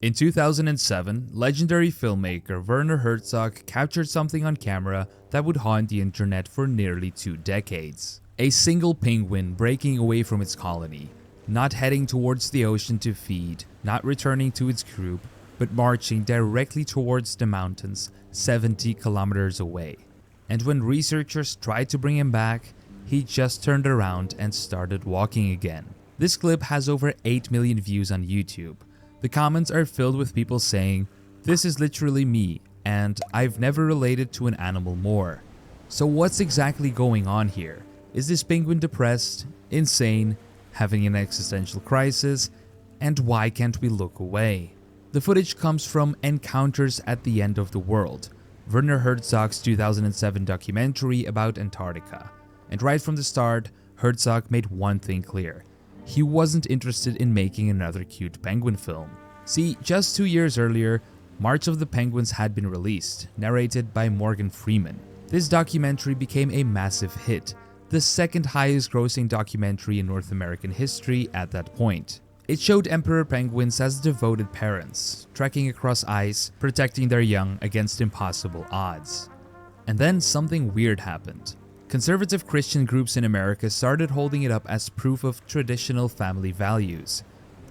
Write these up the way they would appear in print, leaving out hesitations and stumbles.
In 2007, legendary filmmaker Werner Herzog captured something on camera that would haunt the internet for nearly 2 decades. A single penguin breaking away from its colony, not heading towards the ocean to feed, not returning to its group, but marching directly towards the mountains 70 kilometers away. And when researchers tried to bring him back, he just turned around and started walking again. This clip has over 8 million views on YouTube. The comments are filled with people saying, "This is literally me, and I've never related to an animal more." So what's exactly going on here? Is this penguin depressed, insane, having an existential crisis, and why can't we look away? The footage comes from Encounters at the End of the World, Werner Herzog's 2007 documentary about Antarctica. And right from the start, Herzog made one thing clear. He wasn't interested in making another cute penguin film. See, just 2 years earlier, March of the Penguins had been released, narrated by Morgan Freeman. This documentary became a massive hit, the second highest grossing documentary in North American history at that point. It showed emperor penguins as devoted parents, trekking across ice, protecting their young against impossible odds. And then something weird happened. Conservative Christian groups in America started holding it up as proof of traditional family values.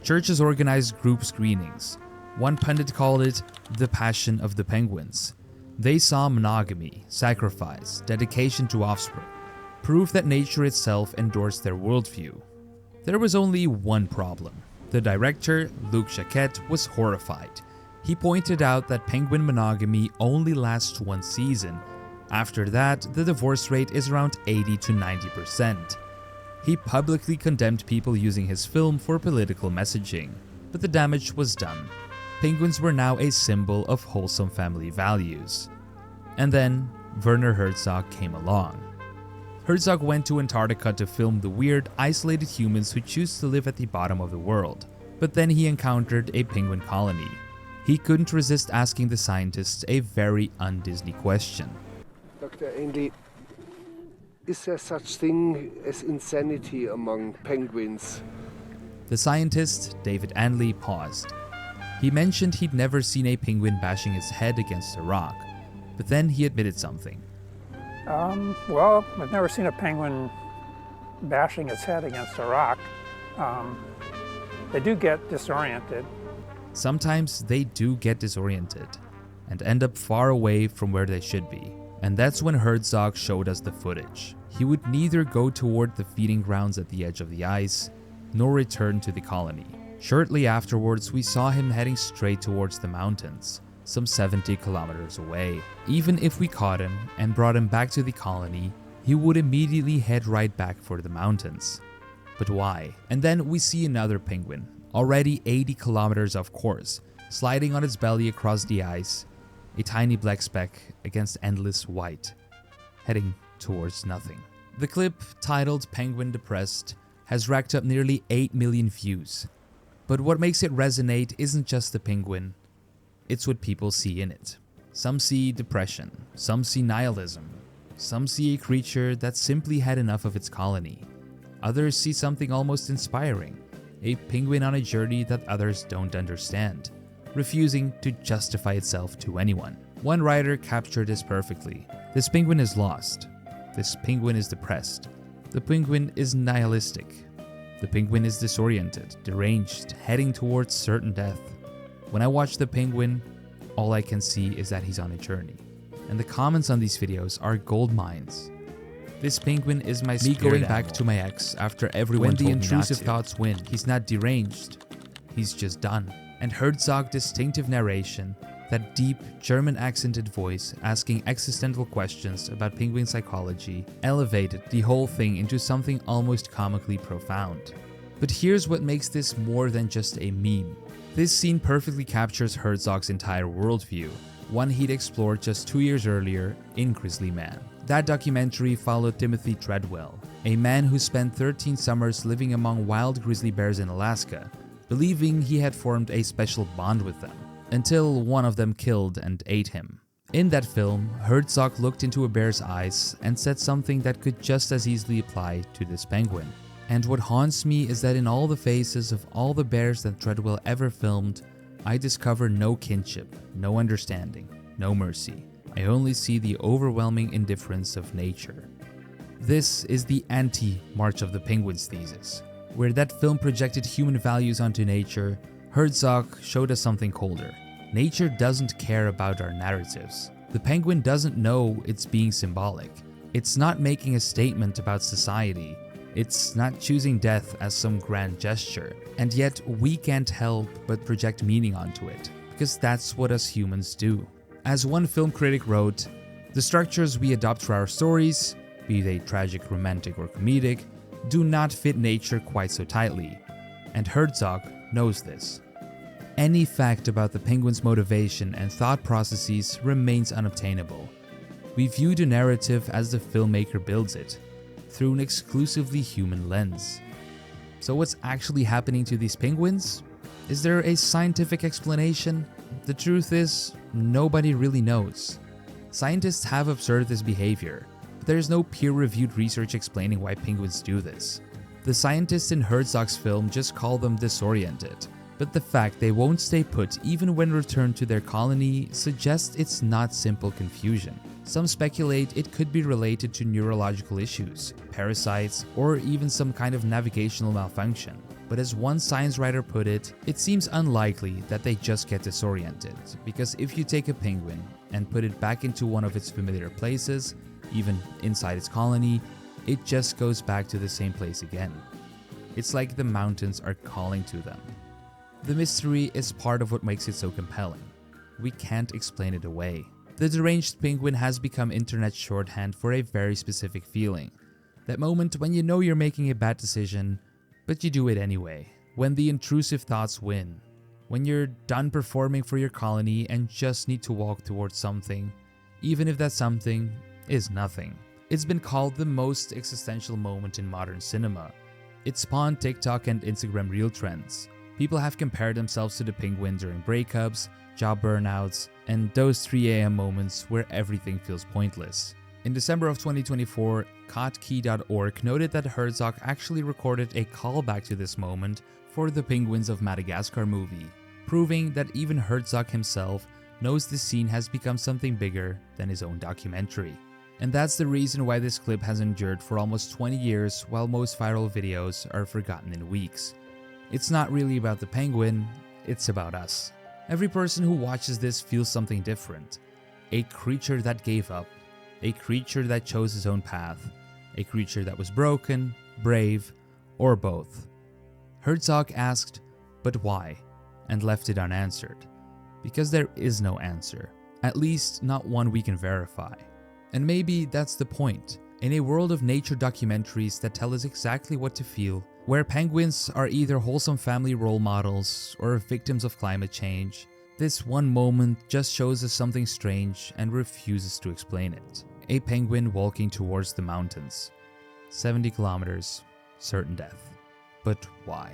Churches organized group screenings. One pundit called it the passion of the penguins. They saw monogamy, sacrifice, dedication to offspring, proof that nature itself endorsed their worldview. There was only one problem. The director, Luc Jacquet, was horrified. He pointed out that penguin monogamy only lasts 1 season. After that, the divorce rate is around 80 to 90%. He publicly condemned people using his film for political messaging, but the damage was done. Penguins were now a symbol of wholesome family values. And then, Werner Herzog came along. Herzog went to Antarctica to film the weird, isolated humans who choose to live at the bottom of the world. But then he encountered a penguin colony. He couldn't resist asking the scientists a very un-Disney question. Dr. Ainley, is there such thing as insanity among penguins? The scientist, David Ainley, paused. He mentioned he'd never seen a penguin bashing its head against a rock, but then he admitted something. Well, I've never seen a penguin bashing its head against a rock. They do get disoriented. Sometimes they do get disoriented and end up far away from where they should be. And that's when Herzog showed us the footage. He would neither go toward the feeding grounds at the edge of the ice, nor return to the colony. Shortly afterwards, we saw him heading straight towards the mountains, some 70 kilometers away. Even if we caught him and brought him back to the colony, he would immediately head right back for the mountains. But why? And then we see another penguin, already 80 kilometers off course, sliding on its belly across the ice, a tiny black speck against endless white, heading towards nothing. The clip, titled "Penguin Depressed," has racked up nearly 8 million views. But what makes it resonate isn't just the penguin, it's what people see in it. Some see depression, some see nihilism, some see a creature that simply had enough of its colony. Others see something almost inspiring, a penguin on a journey that others don't understand, refusing to justify itself to anyone. One writer captured this perfectly. This penguin is lost. This penguin is depressed. The penguin is nihilistic. The penguin is disoriented, deranged, heading towards certain death. When I watch the penguin, all I can see is that he's on a journey. And the comments on these videos are gold mines. This penguin is my spirit going animal. Back to my ex after everyone told me not to. When the intrusive thoughts win, he's not deranged. He's just done. And Herzog's distinctive narration, that deep, German-accented voice asking existential questions about penguin psychology, elevated the whole thing into something almost comically profound. But here's what makes this more than just a meme. This scene perfectly captures Herzog's entire worldview, one he'd explored just 2 years earlier in Grizzly Man. That documentary followed Timothy Treadwell, a man who spent 13 summers living among wild grizzly bears in Alaska, believing he had formed a special bond with them, until one of them killed and ate him. In that film, Herzog looked into a bear's eyes and said something that could just as easily apply to this penguin. And what haunts me is that in all the faces of all the bears that Treadwell ever filmed, I discover no kinship, no understanding, no mercy. I only see the overwhelming indifference of nature. This is the anti-March of the Penguins thesis. Where that film projected human values onto nature, Herzog showed us something colder. Nature doesn't care about our narratives. The penguin doesn't know it's being symbolic. It's not making a statement about society. It's not choosing death as some grand gesture. And yet we can't help but project meaning onto it, because that's what us humans do. As one film critic wrote, "The structures we adopt for our stories, be they tragic, romantic, or comedic, do not fit nature quite so tightly." And Herzog knows this. Any fact about the penguin's motivation and thought processes remains unobtainable. We view the narrative as the filmmaker builds it, through an exclusively human lens. So what's actually happening to these penguins? Is there a scientific explanation? The truth is, nobody really knows. Scientists have observed this behavior, but there is no peer-reviewed research explaining why penguins do this. The scientists in Herzog's film just call them disoriented, but the fact they won't stay put even when returned to their colony suggests it's not simple confusion. Some speculate it could be related to neurological issues, parasites, or even some kind of navigational malfunction. But as one science writer put it, it seems unlikely that they just get disoriented, because if you take a penguin and put it back into one of its familiar places, even inside its colony, it just goes back to the same place again. It's like the mountains are calling to them. The mystery is part of what makes it so compelling. We can't explain it away. The deranged penguin has become internet shorthand for a very specific feeling. That moment when you know you're making a bad decision, but you do it anyway. When the intrusive thoughts win. When you're done performing for your colony and just need to walk towards something, even if that something is nothing. It's been called the most existential moment in modern cinema. It spawned TikTok and Instagram reel trends. People have compared themselves to the penguin during breakups, job burnouts, and those 3 a.m. moments where everything feels pointless. In December of 2024, Kotkey.org noted that Herzog actually recorded a callback to this moment for the Penguins of Madagascar movie, proving that even Herzog himself knows the scene has become something bigger than his own documentary. And that's the reason why this clip has endured for almost 20 years while most viral videos are forgotten in weeks. It's not really about the penguin, it's about us. Every person who watches this feels something different. A creature that gave up, a creature that chose his own path, a creature that was broken, brave, or both. Herzog asked, "But why?" and left it unanswered. Because there is no answer, at least not one we can verify. And maybe that's the point. In a world of nature documentaries that tell us exactly what to feel, where penguins are either wholesome family role models or victims of climate change, this one moment just shows us something strange and refuses to explain it. A penguin walking towards the mountains. 70 kilometers, certain death. But why?